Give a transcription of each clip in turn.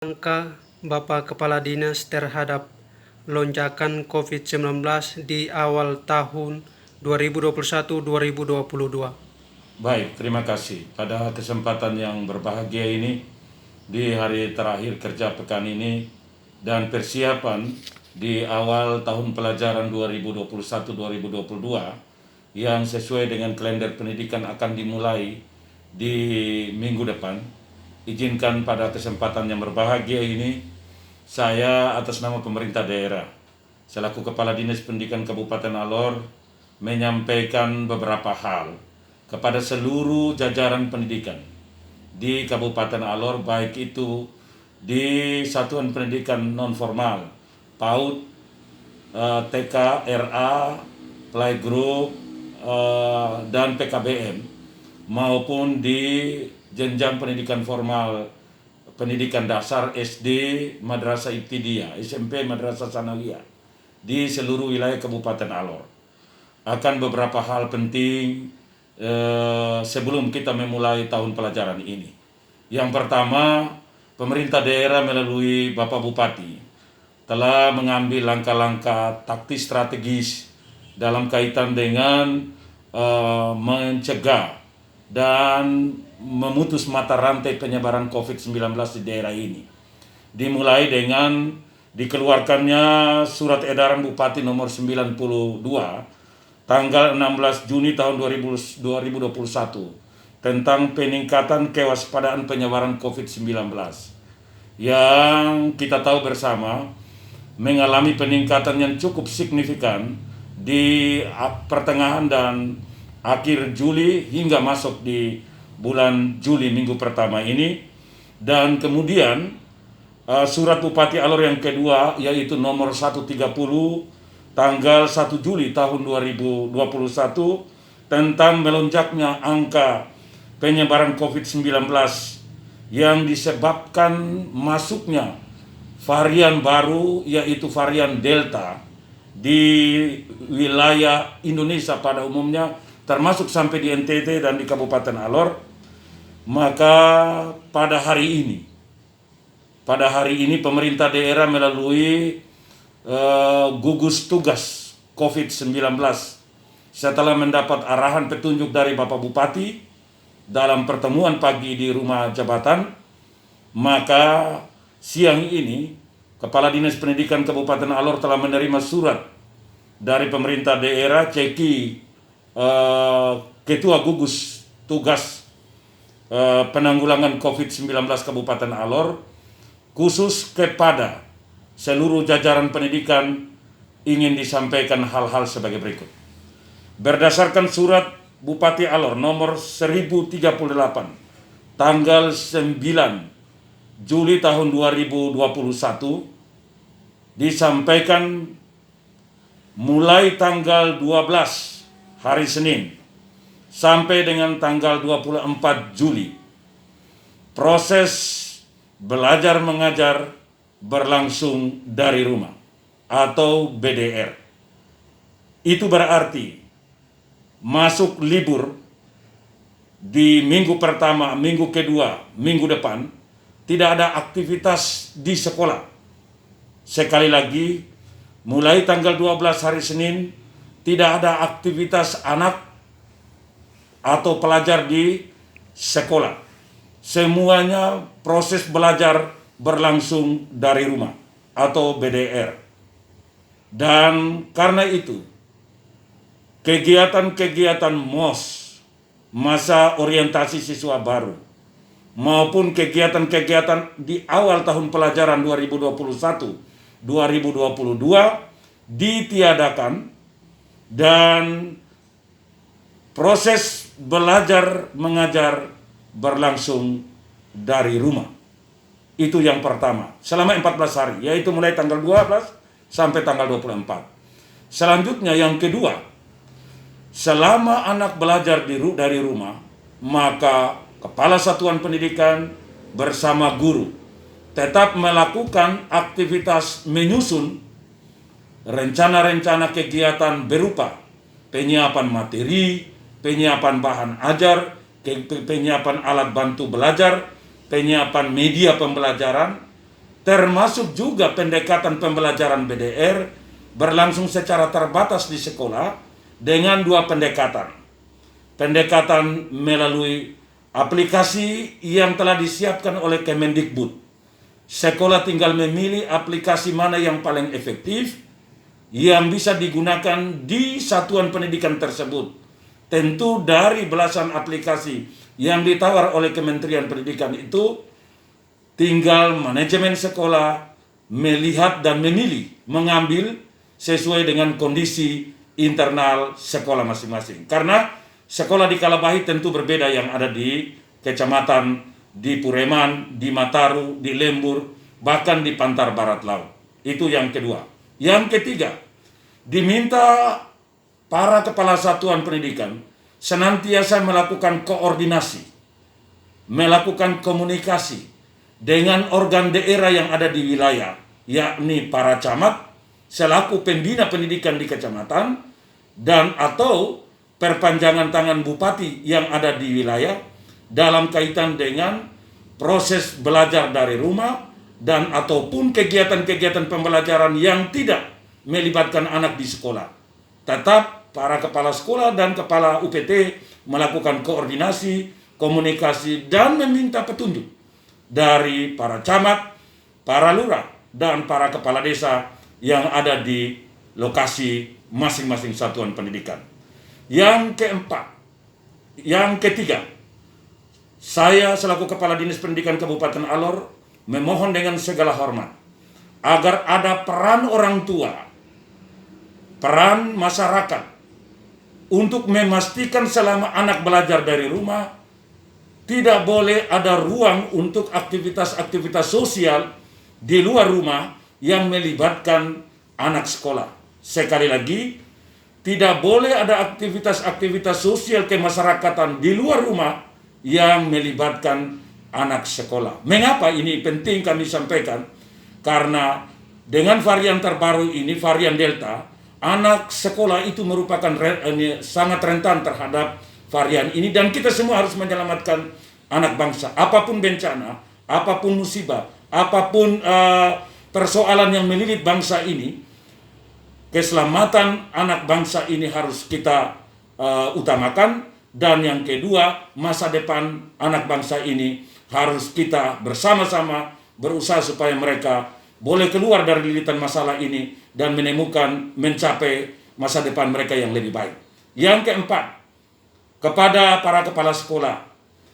Langkah Bapak Kepala Dinas terhadap lonjakan COVID-19 di awal tahun 2021-2022. Baik, terima kasih. Pada kesempatan yang berbahagia ini, di hari terakhir kerja pekan ini, dan persiapan di awal tahun pelajaran 2021-2022, yang sesuai dengan kalender pendidikan akan dimulai di minggu depan, izinkan pada kesempatan yang berbahagia ini, saya atas nama pemerintah daerah, selaku Kepala Dinas Pendidikan Kabupaten Alor, menyampaikan beberapa hal kepada seluruh jajaran pendidikan di Kabupaten Alor, baik itu di satuan pendidikan non formal, PAUD, TK, RA, playgroup, dan PKBM, maupun di jenjang pendidikan formal, pendidikan dasar SD, Madrasah Ibtidaiyah, SMP, Madrasah Sanawiyah di seluruh wilayah Kabupaten Alor. Akan beberapa hal penting sebelum kita memulai tahun pelajaran ini. Yang pertama, pemerintah daerah melalui Bapak Bupati telah mengambil langkah-langkah taktis strategis dalam kaitan dengan mencegah dan memutus mata rantai penyebaran COVID-19 di daerah ini. Dimulai dengan dikeluarkannya surat edaran Bupati nomor 92 tanggal 16 Juni tahun 2021 tentang peningkatan kewaspadaan penyebaran COVID-19 yang kita tahu bersama mengalami peningkatan yang cukup signifikan di pertengahan dan akhir Juli hingga masuk di bulan Juli minggu pertama ini. Dan kemudian surat Bupati Alor yang kedua, yaitu nomor 130 tanggal 1 Juli tahun 2021 tentang melonjaknya angka penyebaran COVID-19 yang disebabkan masuknya varian baru, yaitu varian Delta di wilayah Indonesia pada umumnya, termasuk sampai di NTT dan di Kabupaten Alor. Maka pada hari ini pemerintah daerah melalui gugus tugas COVID-19 setelah mendapat arahan petunjuk dari Bapak Bupati dalam pertemuan pagi di rumah jabatan, maka siang ini Kepala Dinas Pendidikan Kabupaten Alor telah menerima surat dari pemerintah daerah ceki Ketua Gugus Tugas Penanggulangan COVID-19 Kabupaten Alor khusus kepada seluruh jajaran pendidikan ingin disampaikan hal-hal sebagai berikut. Berdasarkan surat Bupati Alor nomor 1038 tanggal 9 Juli tahun 2021 disampaikan mulai tanggal 12 hari Senin sampai dengan tanggal 24 Juli proses belajar mengajar berlangsung dari rumah atau BDR. Itu berarti masuk libur di minggu pertama, minggu kedua, minggu depan tidak ada aktivitas di sekolah. Sekali lagi, mulai tanggal 12 hari Senin tidak ada aktivitas anak atau pelajar di sekolah. Semuanya proses belajar berlangsung dari rumah atau BDR. Dan karena itu kegiatan-kegiatan MOS, masa orientasi siswa baru, maupun kegiatan-kegiatan di awal tahun pelajaran 2021-2022 ditiadakan dan proses belajar mengajar berlangsung dari rumah. Itu yang pertama, selama 14 hari, yaitu mulai tanggal 12 sampai tanggal 24. Selanjutnya yang kedua, selama anak belajar dari rumah, maka Kepala Satuan Pendidikan bersama guru tetap melakukan aktivitas menyusun rencana-rencana kegiatan berupa penyiapan materi, penyiapan bahan ajar, penyiapan alat bantu belajar, penyiapan media pembelajaran, termasuk juga pendekatan pembelajaran BDR berlangsung secara terbatas di sekolah dengan dua pendekatan. Pendekatan melalui aplikasi yang telah disiapkan oleh Kemendikbud. Sekolah tinggal memilih aplikasi mana yang paling efektif yang bisa digunakan di satuan pendidikan tersebut. Tentu dari belasan aplikasi yang ditawar oleh Kementerian Pendidikan itu, tinggal manajemen sekolah melihat dan memilih, mengambil sesuai dengan kondisi internal sekolah masing-masing. Karena sekolah di Kalabahi tentu berbeda yang ada di kecamatan, di Pureman, di Mataru, di Lembur, bahkan di Pantar Barat Laut. Itu yang kedua. Yang ketiga, diminta para kepala satuan pendidikan senantiasa melakukan koordinasi, melakukan komunikasi dengan organ daerah yang ada di wilayah, yakni para camat selaku pembina pendidikan di kecamatan dan atau perpanjangan tangan bupati yang ada di wilayah dalam kaitan dengan proses belajar dari rumah dan ataupun kegiatan-kegiatan pembelajaran yang tidak melibatkan anak di sekolah. Tetap para kepala sekolah dan kepala UPT melakukan koordinasi, komunikasi dan meminta petunjuk dari para camat, para lurah, dan para kepala desa yang ada di lokasi masing-masing satuan pendidikan. Yang keempat, yang ketiga, saya selaku Kepala Dinas Pendidikan Kabupaten Alor memohon dengan segala hormat agar ada peran orang tua, peran masyarakat untuk memastikan selama anak belajar dari rumah tidak boleh ada ruang untuk aktivitas-aktivitas sosial di luar rumah yang melibatkan anak sekolah. Sekali lagi, tidak boleh ada aktivitas-aktivitas sosial kemasyarakatan di luar rumah yang melibatkan anak sekolah. Mengapa ini penting kami sampaikan? Karena dengan varian terbaru ini, varian Delta, anak sekolah itu merupakan sangat rentan terhadap varian ini, dan kita semua harus menyelamatkan anak bangsa. Apapun bencana, apapun musibah, apapun persoalan yang melilit bangsa ini, keselamatan anak bangsa ini harus kita utamakan. Dan yang kedua, masa depan anak bangsa ini harus kita bersama-sama berusaha supaya mereka boleh keluar dari lilitan masalah ini dan mencapai masa depan mereka yang lebih baik. Yang keempat, kepada para kepala sekolah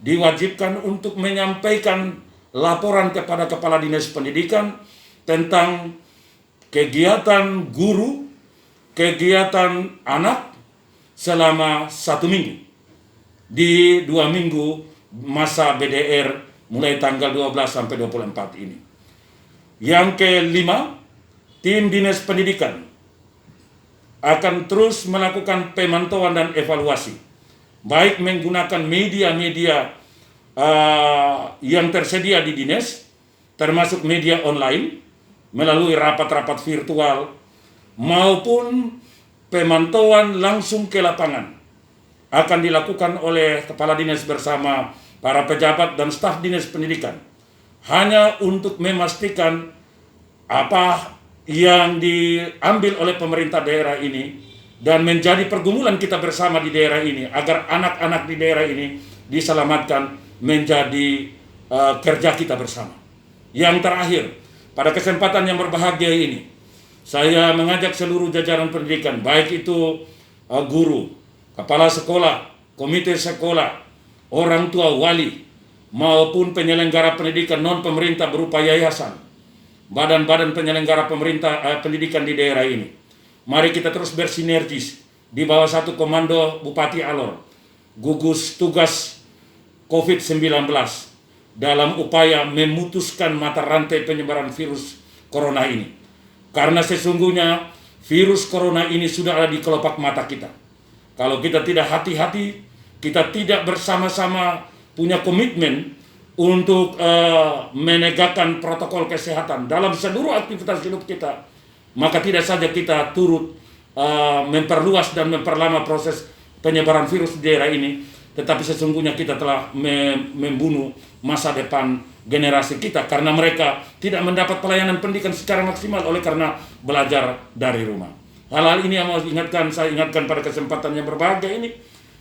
diwajibkan untuk menyampaikan laporan kepada Kepala Dinas Pendidikan tentang kegiatan guru, kegiatan anak selama 1 minggu di 2 minggu masa BDR mulai tanggal 12 sampai 24 ini. Yang kelima, tim Dinas Pendidikan akan terus melakukan pemantauan dan evaluasi, baik menggunakan media-media yang tersedia di dinas, termasuk media online, melalui rapat-rapat virtual, maupun pemantauan langsung ke lapangan akan dilakukan oleh Kepala Dinas bersama para pejabat dan staf Dinas Pendidikan, hanya untuk memastikan apa yang diambil oleh pemerintah daerah ini dan menjadi pergumulan kita bersama di daerah ini agar anak-anak di daerah ini diselamatkan menjadi kerja kita bersama. Yang terakhir, pada kesempatan yang berbahagia ini, saya mengajak seluruh jajaran pendidikan, baik itu guru, kepala sekolah, komite sekolah, orang tua wali, maupun penyelenggara pendidikan non-pemerintah berupa yayasan, badan-badan penyelenggara pendidikan di daerah ini. Mari kita terus bersinergis di bawah satu komando Bupati Alor, gugus tugas COVID-19 dalam upaya memutuskan mata rantai penyebaran virus corona ini. Karena sesungguhnya virus corona ini sudah ada di kelopak mata kita. Kalau kita tidak hati-hati, kita tidak bersama-sama punya komitmen untuk menegakkan protokol kesehatan dalam seluruh aktivitas hidup kita, maka tidak saja kita turut memperluas dan memperlama proses penyebaran virus di daerah ini, tetapi sesungguhnya kita telah membunuh masa depan generasi kita karena mereka tidak mendapat pelayanan pendidikan secara maksimal oleh karena belajar dari rumah. Hal-hal ini yang saya ingatkan pada kesempatan yang berbahagia ini.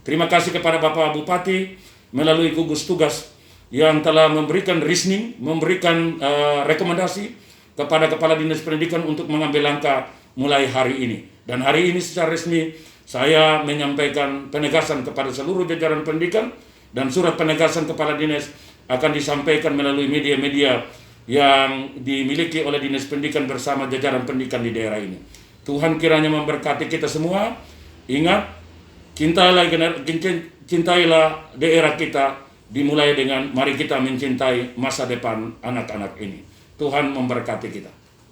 Terima kasih kepada Bapak Bupati melalui gugus tugas yang telah memberikan reasoning, memberikan rekomendasi kepada Kepala Dinas Pendidikan untuk mengambil langkah mulai hari ini. Dan hari ini secara resmi saya menyampaikan penegasan kepada seluruh jajaran pendidikan dan surat penegasan Kepala Dinas akan disampaikan melalui media-media yang dimiliki oleh Dinas Pendidikan bersama jajaran pendidikan di daerah ini. Tuhan kiranya memberkati kita semua. Ingat, cintailah daerah kita, dimulai dengan mari kita mencintai masa depan anak-anak ini. Tuhan memberkati kita.